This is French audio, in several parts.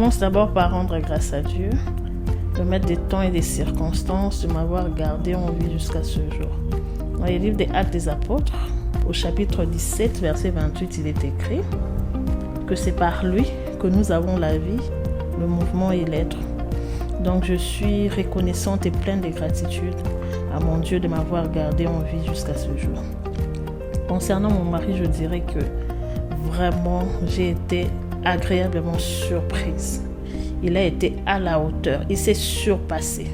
commence d'abord par rendre grâce à Dieu, le maître des temps et des circonstances, de m'avoir gardé en vie jusqu'à ce jour. Dans les livres des Actes des Apôtres, au chapitre 17, verset 28, il est écrit que c'est par lui que nous avons la vie, le mouvement et l'être. Donc je suis reconnaissante et pleine de gratitude à mon Dieu de m'avoir gardé en vie jusqu'à ce jour. Concernant mon mari, je dirais que vraiment j'ai été agréablement surprise. Il a été à la hauteur, il s'est surpassé.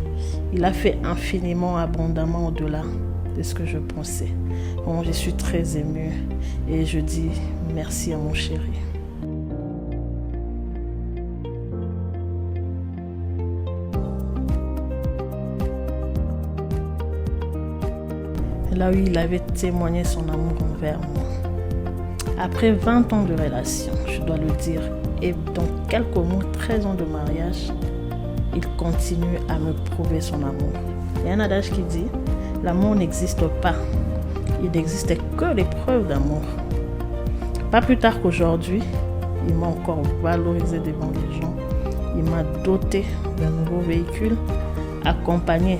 Il a fait infiniment, abondamment au-delà de ce que je pensais. Bon, je suis très émue et je dis merci à mon chéri. Là où il avait témoigné son amour envers moi. Après 20 ans de relation, je dois le dire, et dans quelques mois, 13 ans de mariage, il continue à me prouver son amour. Il y a un adage qui dit, l'amour n'existe pas, il n'existe que les preuves d'amour. Pas plus tard qu'aujourd'hui, il m'a encore valorisé devant les gens. Il m'a doté d'un nouveau véhicule, accompagné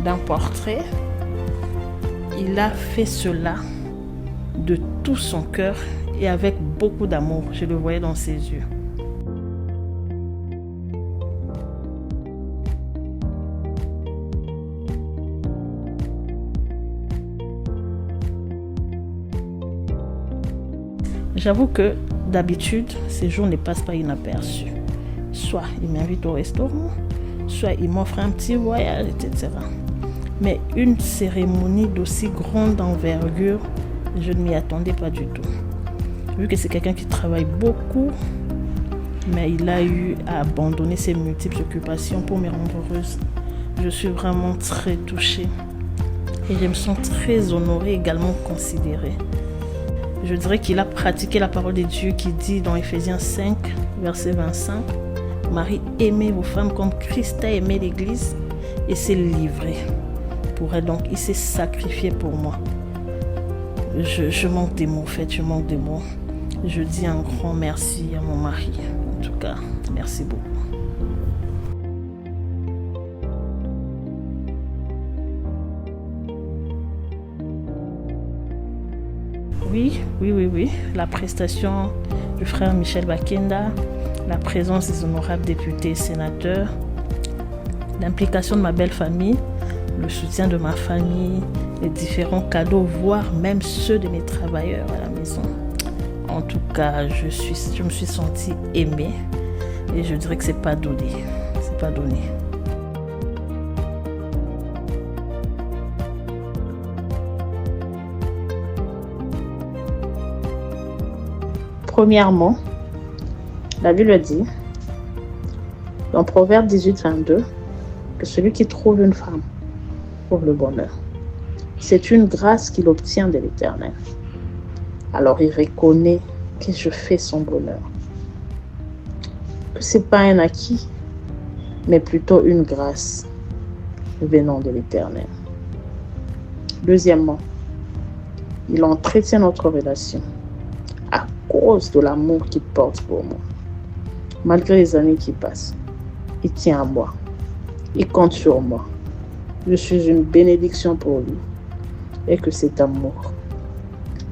d'un portrait. Il a fait cela de tout son cœur et avec beaucoup d'amour. Je le voyais dans ses yeux. J'avoue que d'habitude, ces jours ne passent pas inaperçus. Soit il m'invite au restaurant, soit il m'offre un petit voyage, etc. Mais une cérémonie d'aussi grande envergure, je ne m'y attendais pas du tout. Vu que c'est quelqu'un qui travaille beaucoup, mais il a eu à abandonner ses multiples occupations pour me rendre heureuse. Je suis vraiment très touchée et je me sens très honorée, également considérée. Je dirais qu'il a pratiqué la parole de Dieu qui dit dans Ephésiens 5, verset 25, « Marie, aimez vos femmes comme Christ a aimé l'Église et s'est livré pour elle. » Donc, il s'est sacrifié pour moi. Je manque des mots, en fait, je manque des mots. Je dis un grand merci à mon mari. En tout cas, merci beaucoup. Oui. La prestation du frère Michel Bakenda, la présence des honorables députés et sénateurs, l'implication de ma belle famille, le soutien de ma famille, les différents cadeaux, voire même ceux de mes travailleurs à la maison. En tout cas, je me suis sentie aimée et je dirais que c'est pas donné. C'est pas donné. Premièrement, la Bible dit, dans Proverbe 18, 22, que celui qui trouve une femme trouve le bonheur. C'est une grâce qu'il obtient de l'Éternel. Alors il reconnaît que je fais son bonheur. Que ce n'est pas un acquis, mais plutôt une grâce venant de l'Éternel. Deuxièmement, il entretient notre relation à cause de l'amour qu'il porte pour moi. Malgré les années qui passent, il tient à moi. Il compte sur moi. Je suis une bénédiction pour lui. Et que cet amour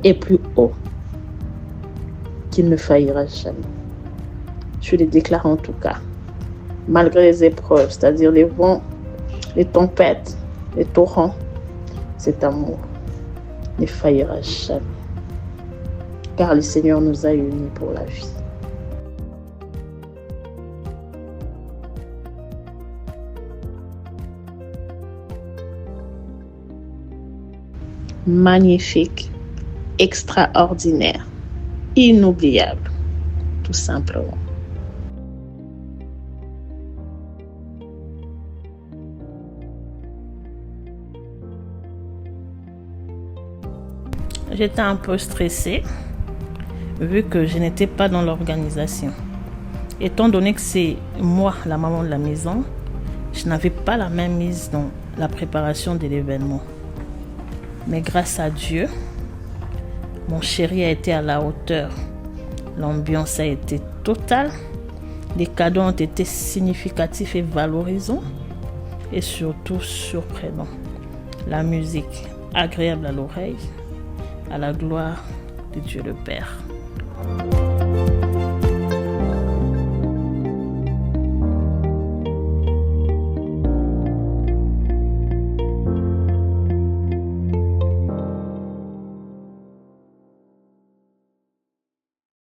est plus haut qu'il ne faillira jamais. Je le déclare en tout cas. Malgré les épreuves, c'est-à-dire les vents, les tempêtes, les torrents, cet amour ne faillira jamais. Car le Seigneur nous a unis pour la vie. Magnifique, extraordinaire, inoubliable, tout simplement. J'étais un peu stressée, vu que je n'étais pas dans l'organisation. Étant donné que c'est moi, la maman de la maison, je n'avais pas la même mise dans la préparation de l'événement. Mais grâce à Dieu, mon chéri a été à la hauteur. L'ambiance a été totale Les cadeaux ont été significatifs et valorisants et surtout surprenants. La musique agréable à l'oreille, à la gloire de Dieu le Père.